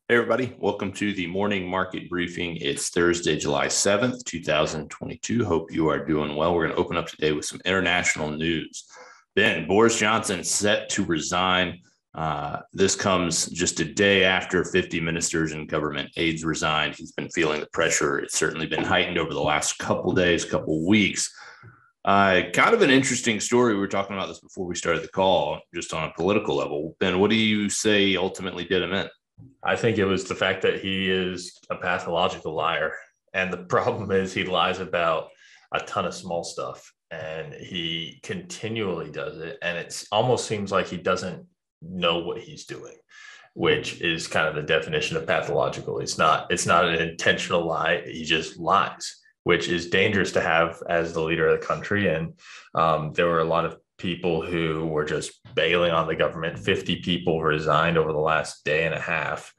Hey, everybody. Welcome to the morning market briefing. It's Thursday, July 7th, 2022. Hope you are doing well. We're going to open up today with some international news. Ben, Boris Johnson set to resign. This comes just a day after 50 ministers and government aides resigned. He's been feeling the pressure. It's certainly been heightened over the last couple days, couple weeks. Kind of an interesting story. We were talking about this before we started the call, just on a political level. Ben, what do you say ultimately did him in? I think it was the fact that he is a pathological liar. And the problem is he lies about a ton of small stuff and he continually does it. And it almost seems like he doesn't know what he's doing, which is kind of the definition of pathological. It's not an intentional lie. He just lies, which is dangerous to have as the leader of the country. And there were a lot of people who were just bailing on the government. 50 people resigned over the last day and a half.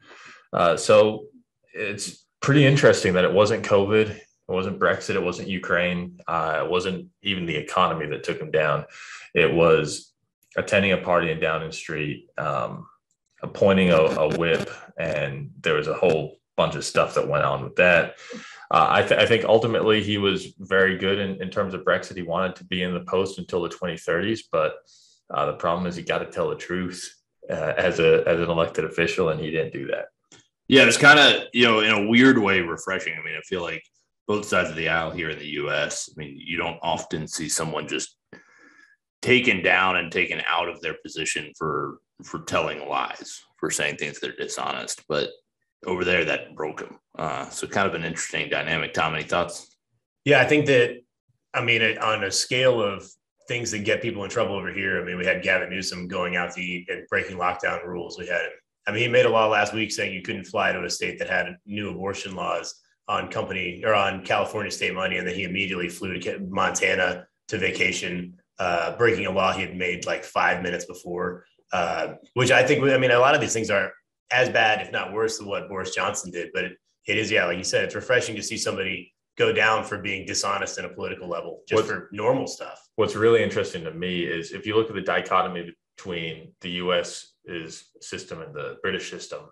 So it's pretty interesting that it wasn't COVID, it wasn't Brexit, it wasn't Ukraine, it wasn't even the economy that took him down. It was attending a party in Downing Street, appointing a whip, and there was a whole bunch of stuff that went on with that. I think ultimately he was very good in terms of Brexit. He wanted to be in the post until the 2030s, but the problem is he got to tell the truth as an elected official, and he didn't do that. Yeah, it's kind of, in a weird way, refreshing. I mean, I feel like both sides of the aisle here in the U.S., I mean, you don't often see someone just taken down and taken out of their position for telling lies, for saying things that are dishonest. But over there, that broke him. So kind of an interesting dynamic. Tom, any thoughts? Yeah, I think that, on a scale of things that get people in trouble over here, we had Gavin Newsom going out to eat and breaking lockdown rules. He made a law last week saying you couldn't fly to a state that had new abortion laws on California state money. And then he immediately flew to Montana to vacation, breaking a law he had made like 5 minutes before, which I think, a lot of these things are as bad, if not worse, than what Boris Johnson did. But it is, like you said, it's refreshing to see somebody go down for being dishonest at a political level, for normal stuff. What's really interesting to me is if you look at the dichotomy between the U.S. system and the British system,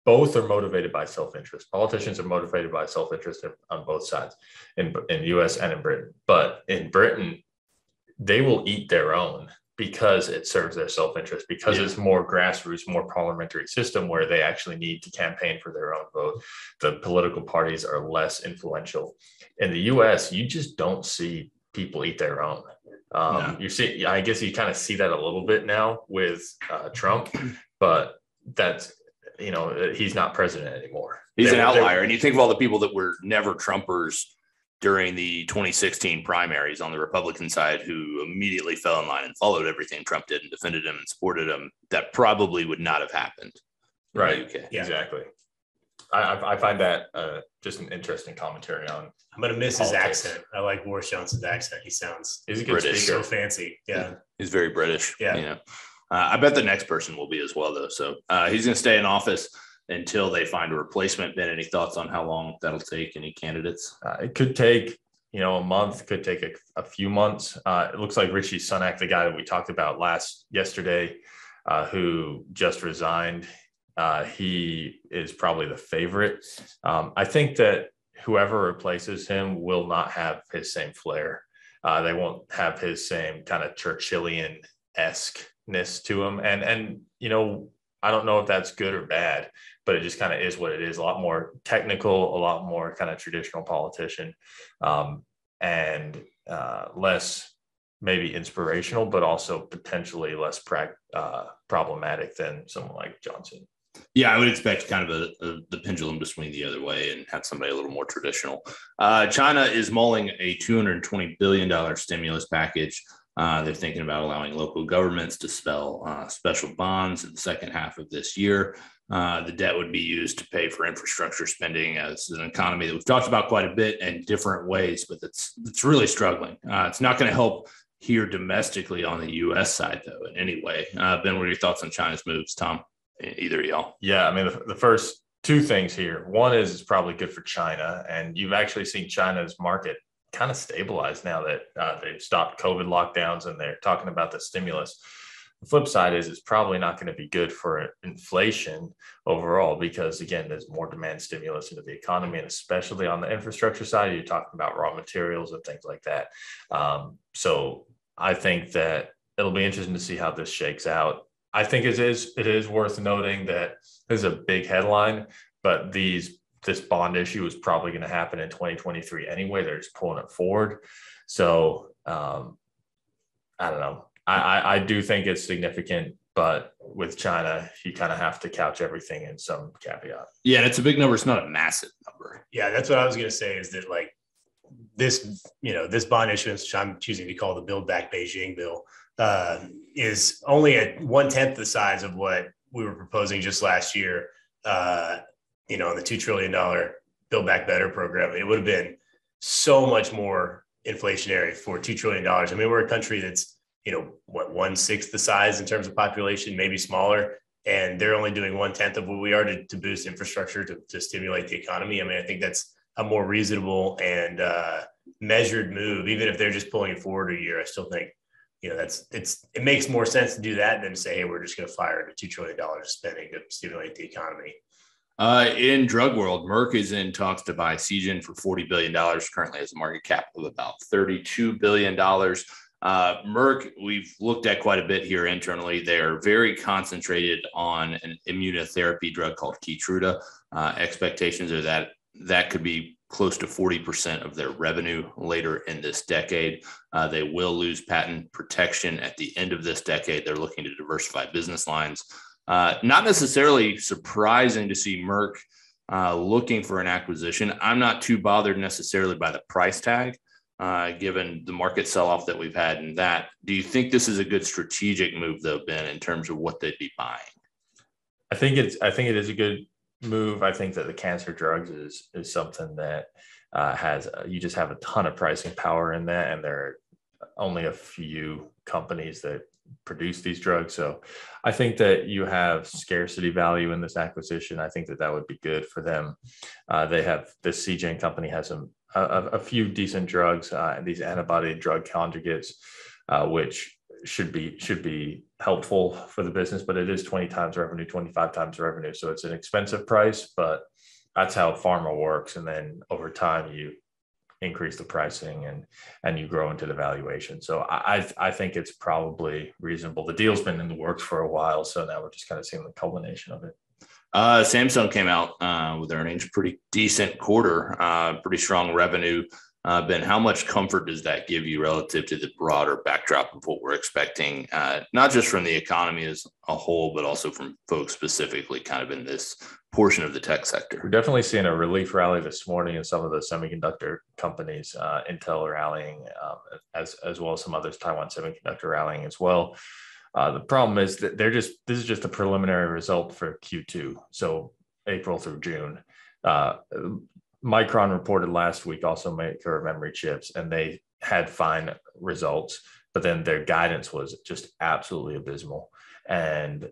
both are motivated by self-interest. Politicians are motivated by self-interest on both sides, in the U.S. and in Britain. But in Britain, they will eat their own because it serves their self-interest, because it's more grassroots, more parliamentary system where they actually need to campaign for their own vote. The political parties are less influential. In the US, you just don't see people eat their own. I guess you kind of see that a little bit now with Trump, but that's, he's not president anymore. He's an outlier. And you think of all the people that were never Trumpers during the 2016 primaries on the Republican side who immediately fell in line and followed everything Trump did and defended him and supported him. That probably would not have happened. Right. Yeah. Exactly. I find that just an interesting commentary on. I'm going to miss politics. His accent. I like Boris Johnson's accent. He's a good British. So fancy. Yeah. He's very British. Yeah. I bet the next person will be as well, though. So he's going to stay in office until they find a replacement. Ben, any thoughts on how long that'll take? Any candidates? It could take, a month, could take a few months. It looks like Richie Sunak, the guy that we talked about yesterday, who just resigned, he is probably the favorite. I think that whoever replaces him will not have his same flair. They won't have his same kind of Churchillian-esque-ness to him. And I don't know if that's good or bad, but it just kind of is what it is. A lot more technical, a lot more kind of traditional politician, and less maybe inspirational, but also potentially less problematic than someone like Johnson. Yeah, I would expect kind of the pendulum to swing the other way and have somebody a little more traditional. China is mulling a $220 billion stimulus package. They're thinking about allowing local governments to sell special bonds in the second half of this year. The debt would be used to pay for infrastructure spending as an economy that we've talked about quite a bit in different ways, but it's really struggling. It's not going to help here domestically on the U.S. side, though, in any way. Ben, what are your thoughts on China's moves, Tom? Either of y'all? Yeah, the first two things here. One is it's probably good for China, and you've actually seen China's market kind of stabilize now that they've stopped COVID lockdowns and they're talking about the stimulus. The flip side is it's probably not going to be good for inflation overall because, again, there's more demand stimulus into the economy, and especially on the infrastructure side, you're talking about raw materials and things like that. So I think that it'll be interesting to see how this shakes out. I think it is worth noting that this is a big headline, but this bond issue is probably going to happen in 2023 anyway. They're just pulling it forward. So I don't know. I do think it's significant, but with China, you kind of have to couch everything in some caveat. Yeah, and it's a big number. It's not a massive number. Yeah, that's what I was going to say is that like this bond issuance, which I'm choosing to call the Build Back Beijing bill, is only at 1/10 the size of what we were proposing just last year, on the $2 trillion Build Back Better program. It would have been so much more inflationary for $2 trillion. I mean, we're a country that's, 1/6 the size in terms of population, maybe smaller. And they're only doing 1/10 of what we are to boost infrastructure to stimulate the economy. I mean, I think that's a more reasonable and measured move. Even if they're just pulling it forward a year, I still think, it makes more sense to do that than to say, hey, we're just going to fire $2 trillion of spending to stimulate the economy. In drug world, Merck is in talks to buy Seagen for $40 billion, currently has a market cap of about $32 billion. Merck, we've looked at quite a bit here internally. They're very concentrated on an immunotherapy drug called Keytruda. Expectations are that could be close to 40% of their revenue later in this decade. They will lose patent protection at the end of this decade. They're looking to diversify business lines. Not necessarily surprising to see Merck looking for an acquisition. I'm not too bothered necessarily by the price tag. Given the market sell-off that we've had in that. Do you think this is a good strategic move, though, Ben, in terms of what they'd be buying? I think it is a good move. I think that the cancer drugs is something that you just have a ton of pricing power in that, and there are only a few companies that produce these drugs. So I think that you have scarcity value in this acquisition. I think that would be good for them. This Seagen company has a few decent drugs, these antibody drug conjugates, which should be helpful for the business, but it is 20 times revenue, 25 times revenue. So it's an expensive price, but that's how pharma works. And then over time, you increase the pricing and you grow into the valuation. So I think it's probably reasonable. The deal's been in the works for a while, so now we're just kind of seeing the culmination of it. Samsung came out with earnings, pretty decent quarter, pretty strong revenue. Ben, how much comfort does that give you relative to the broader backdrop of what we're expecting, not just from the economy as a whole, but also from folks specifically kind of in this portion of the tech sector? We're definitely seeing a relief rally this morning in some of the semiconductor companies, Intel rallying, as well as some others, Taiwan Semiconductor rallying as well. The problem is that this is just a preliminary result for Q2, so April through June. Micron reported last week, also maker of memory chips, and they had fine results, but then their guidance was just absolutely abysmal. And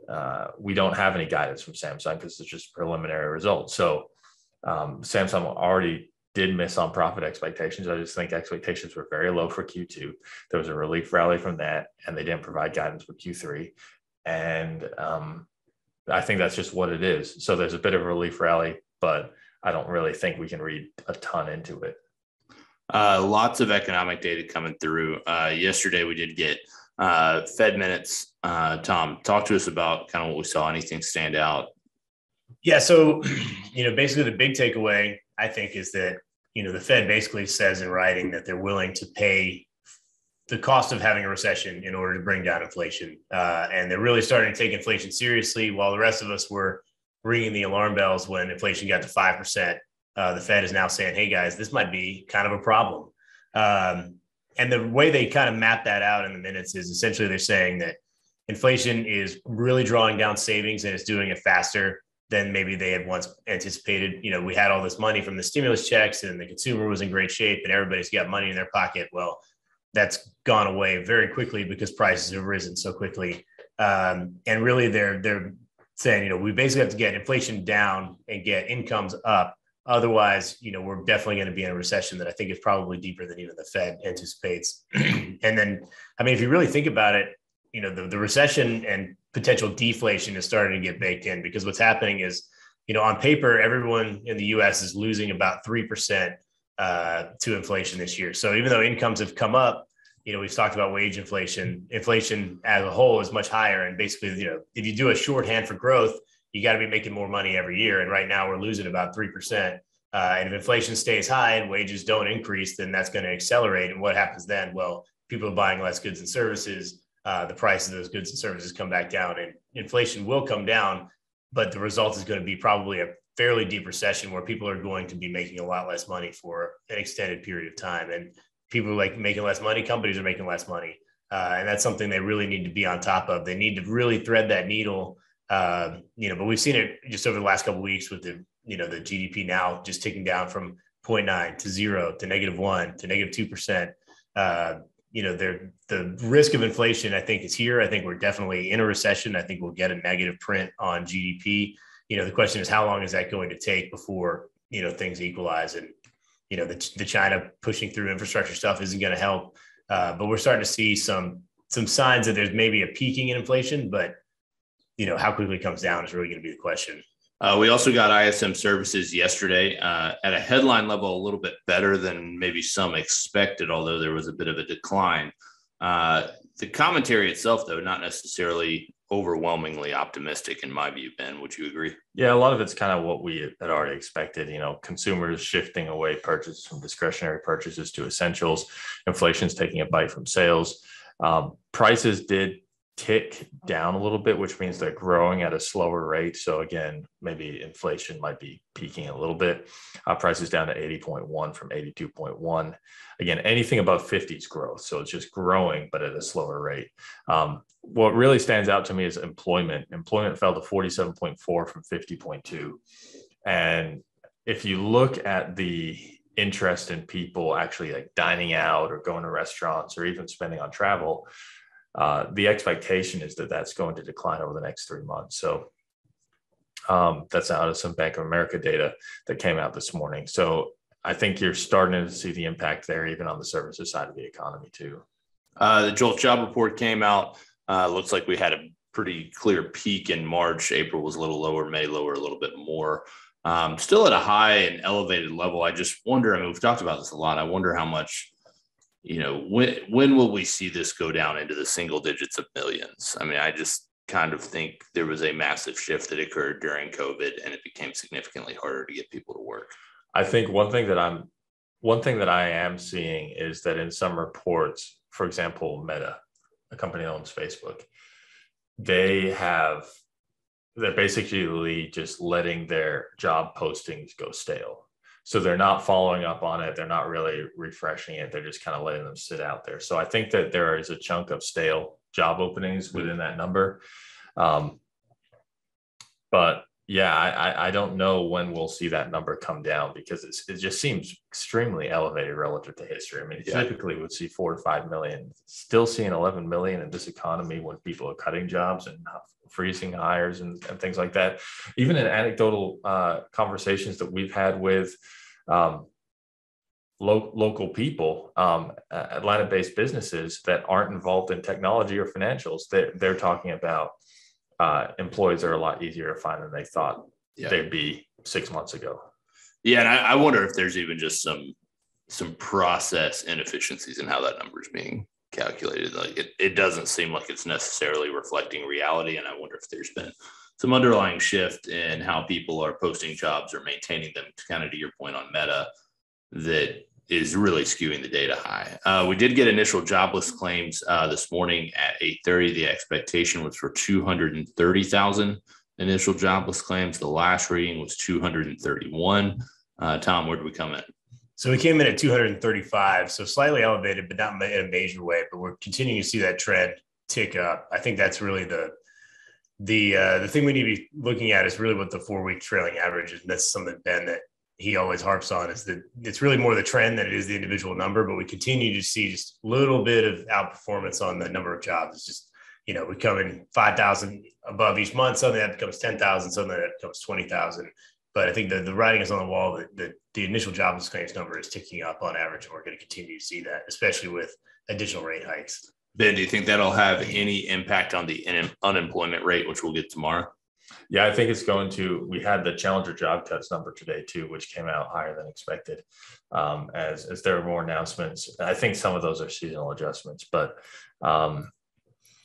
we don't have any guidance from Samsung because it's just preliminary results. So Samsung already did miss on profit expectations. I just think expectations were very low for Q2. There was a relief rally from that, and they didn't provide guidance for Q3. And I think that's just what it is. So there's a bit of a relief rally, but I don't really think we can read a ton into it. Lots of economic data coming through. Yesterday, we did get Fed minutes. Tom, talk to us about kind of what we saw. Anything stand out? Yeah. So, basically the big takeaway, I think, is that, the Fed basically says in writing that they're willing to pay the cost of having a recession in order to bring down inflation. And they're really starting to take inflation seriously, while the rest of us were ringing the alarm bells when inflation got to 5%. The Fed is now saying, hey, guys, this might be kind of a problem. And the way they kind of map that out in the minutes is essentially they're saying that inflation is really drawing down savings and it's doing it faster than maybe they had once anticipated. We had all this money from the stimulus checks and the consumer was in great shape and everybody's got money in their pocket. Well, that's gone away very quickly because prices have risen so quickly. And really they're saying, we basically have to get inflation down and get incomes up. Otherwise, we're definitely going to be in a recession that I think is probably deeper than even the Fed anticipates. And then, if you really think about it, the recession and potential deflation is starting to get baked in, because what's happening is, on paper, everyone in the U.S. is losing about 3% to inflation this year. So even though incomes have come up, we've talked about wage inflation. Inflation as a whole is much higher. And basically, if you do a shorthand for growth, you got to be making more money every year. And right now we're losing about 3%. And if inflation stays high and wages don't increase, then that's going to accelerate. And what happens then? Well, people are buying less goods and services. The price of those goods and services come back down, and inflation will come down. But the result is going to be probably a fairly deep recession where people are going to be making a lot less money for an extended period of time. And people like making less money, companies are making less money. And that's something they really need to be on top of. They need to really thread that needle. But we've seen it just over the last couple of weeks with the GDP now just ticking down from 0.9 to 0 to -1 to -2%. The risk of inflation, I think, is here. I think we're definitely in a recession. I think we'll get a negative print on GDP. The question is, how long is that going to take before, things equalize? And, the China pushing through infrastructure stuff isn't going to help. But we're starting to see some signs that there's maybe a peaking in inflation, but, how quickly it comes down is really going to be the question. We also got ISM services yesterday at a headline level, a little bit better than maybe some expected, although there was a bit of a decline. The commentary itself, though, not necessarily overwhelmingly optimistic in my view. Ben, would you agree? Yeah, a lot of it's kind of what we had already expected. Consumers shifting away purchases from discretionary purchases to essentials. Inflation's taking a bite from sales. Prices did tick down a little bit, which means they're growing at a slower rate. So again, maybe inflation might be peaking a little bit. Prices down to 80.1 from 82.1. Again, anything above 50 is growth. So it's just growing, but at a slower rate. What really stands out to me is employment. Employment fell to 47.4 from 50.2. And if you look at the interest in people actually like dining out or going to restaurants or even spending on travel, the expectation is that that's going to decline over the next 3 months. So that's out of some Bank of America data that came out this morning. So I think you're starting to see the impact there, even on the services side of the economy too. The JOLT job report came out. Looks like we had a pretty clear peak in March. April was a little lower, May lower a little bit more. Still at a high and elevated level. I just wonder, we've talked about this a lot. I wonder how much, when will we see this go down into the single digits of millions? I just kind of think there was a massive shift that occurred during COVID, and it became significantly harder to get people to work. I think one thing that I am seeing is that in some reports, for example, Meta, a company that owns Facebook, they're basically just letting their job postings go stale. So they're not following up on it. They're not really refreshing it. They're just kind of letting them sit out there. So I think that there is a chunk of stale job openings within that number. But yeah, I don't know when we'll see that number come down, because it just seems extremely elevated relative to history. Typically would see 4 to 5 million, still seeing 11 million in this economy when people are cutting jobs and freezing hires and things like that. Even in anecdotal conversations that we've had with local people, Atlanta-based businesses that aren't involved in technology or financials, they're talking about employees are a lot easier to find than they thought they'd be 6 months ago. Yeah, and I wonder if there's even just some process inefficiencies in how that number is being calculated. Like it doesn't seem like it's necessarily reflecting reality, and I wonder if there's been some underlying shift in how people are posting jobs or maintaining them, kind of to your point on Meta, that is really skewing the data high. We did get initial jobless claims this morning at 8:30. The expectation was for 230,000 initial jobless claims. The last reading was 231. Tom, where did we come in? So we came in at 235, so slightly elevated, but not in a major way. But we're continuing to see that trend tick up. I think that's really the thing we need to be looking at is really what the 4-week trailing average is. And that's something, Ben, that he always harps on, is that it's really more the trend than it is the individual number. But we continue to see just a little bit of outperformance on the number of jobs. It's just, we come in 5,000 above each month. Suddenly that becomes 10,000. Suddenly that becomes 20,000. But I think the writing is on the wall that the initial jobless claims number is ticking up on average, and we're going to continue to see that, especially with additional rate hikes. Ben, do you think that'll have any impact on the unemployment rate, which we'll get tomorrow? Yeah, I think it's going to. We had the Challenger job cuts number today too, which came out higher than expected. As there are more announcements, I think some of those are seasonal adjustments, but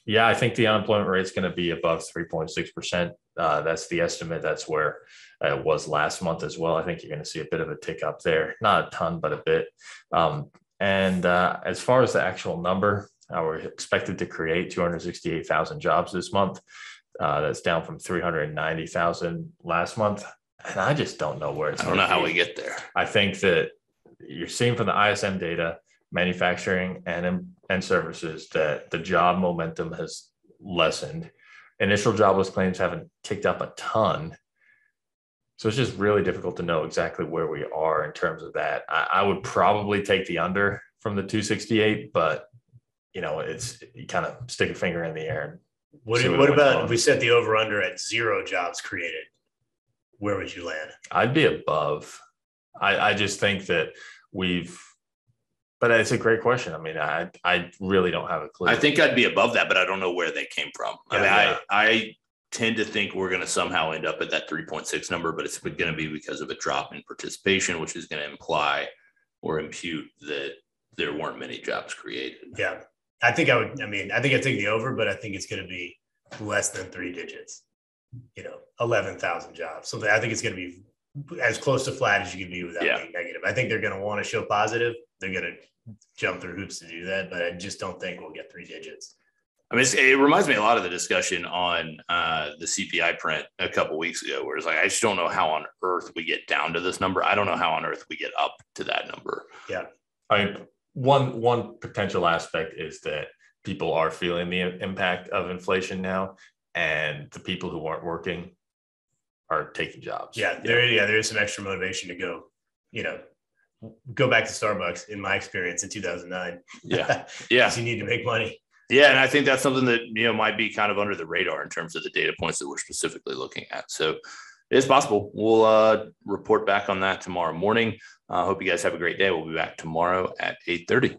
yeah, I think the unemployment rate is going to be above 3.6%. That's the estimate. That's where it was last month as well. I think you're going to see a bit of a tick up there, not a ton, but a bit. As far as the actual number, we're expected to create 268,000 jobs this month. That's down from 390,000 last month. And I just don't know where it's going to be. I don't know how we get there. I think that you're seeing from the ISM data, manufacturing and services, that the job momentum has lessened. Initial jobless claims haven't ticked up a ton. So it's just really difficult to know exactly where we are in terms of that. I would probably take the under from the 268, but you kind of stick a finger in the air. What about if we set the over under at 0 jobs created? Where would you land? I'd be above. I just think that but it's a great question. I mean, I really don't have a clue. I think I'd be above that, but I don't know where they came from. I tend to think we're going to somehow end up at that 3.6 number, but it's going to be because of a drop in participation, which is going to imply or impute that there weren't many jobs created. Yeah. I think I'd take the over, but I think it's going to be less than 3 digits, 11,000 jobs. Something. I think it's going to be as close to flat as you can be without being negative. I think they're going to want to show positive. They're going to jump through hoops to do that, but I just don't think we'll get 3 digits. I mean, it reminds me a lot of the discussion on the CPI print a couple weeks ago, where it's like, I just don't know how on earth we get down to this number. I don't know how on earth we get up to that number. Yeah. I mean, one potential aspect is that people are feeling the impact of inflation now, and the people who aren't working are taking jobs. Yeah, there is some extra motivation to go back to Starbucks, in my experience, in 2009. Yeah. You need to make money. Yeah, and I think that's something that might be kind of under the radar in terms of the data points that we're specifically looking at. So it's possible. We'll report back on that tomorrow morning. I hope you guys have a great day. We'll be back tomorrow at 8:30.